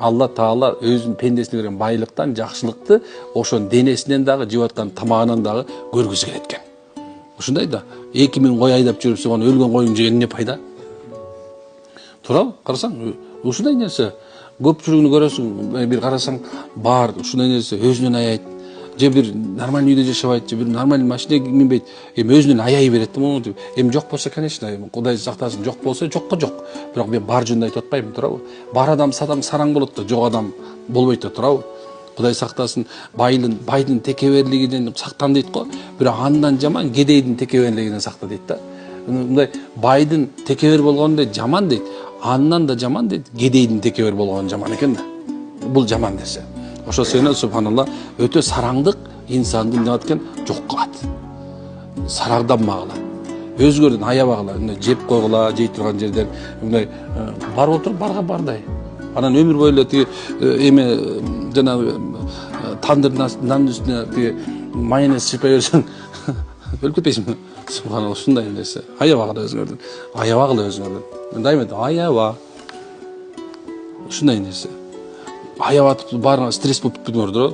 Алла Таала өзүнүн пендесине берген байлыктан, жакшылыкты ошонун денесинен дагы, жеп аткан тамагынан дагы көргүсү келет экен. Ушундай да 2000 кой айдап жүрүп, согон өлгөн коюң жеген эмне пайда? Туурабы? Карасаң, ушундай нерсе. Көпчүлүгүн көрөсүң, бир карасаң, бар ушундай нерсе, өзүнөн аяйт. Же бир нормальный үйдө жашабайт, же бир нормальный машинеге минбейт. Өзүнөн аяй берет да муну. Жок болсо, конечно, Кудай сактасын, жок болсо, жокко жок. Бирок мен бар жөнүндө айтып атпайм, туурабы? Бар адам сараң болот да, жок адам болбойт да, туурабы? Кудай сактасын, байдын текеберлигинен сактан дейт го. Бирок андан жаман кедейдин текеберлигинен сакта дейт да. Мындай байдын текебер болгону жаман дейт. Андан да жаман дейт, кедейдин текебер болгону жаман экен да. Бул жаман нерсе. Ошо сенен субханалла өтө сараңдык инсанды эмне кылат экен? Жок кылат. Сараңданмагыла. Өзгөрдөн аябагыла, жеп койгула, жей турган жерден мындай барып отуруп бардай. Анан өмүр бою эле тиги эме жанагы тандыр нан үстүнө тиги майонез чыпай берсең өлүп кетпейсиңби? Субханалла, ушундай нерсе. Аябагыла өзүңөрдөн. Аябагыла өзүңөрдөн. Мен дайым айтам, аяба. Ушундай нерсе. Аябатып баарыңа стресс болуп кетпеңер,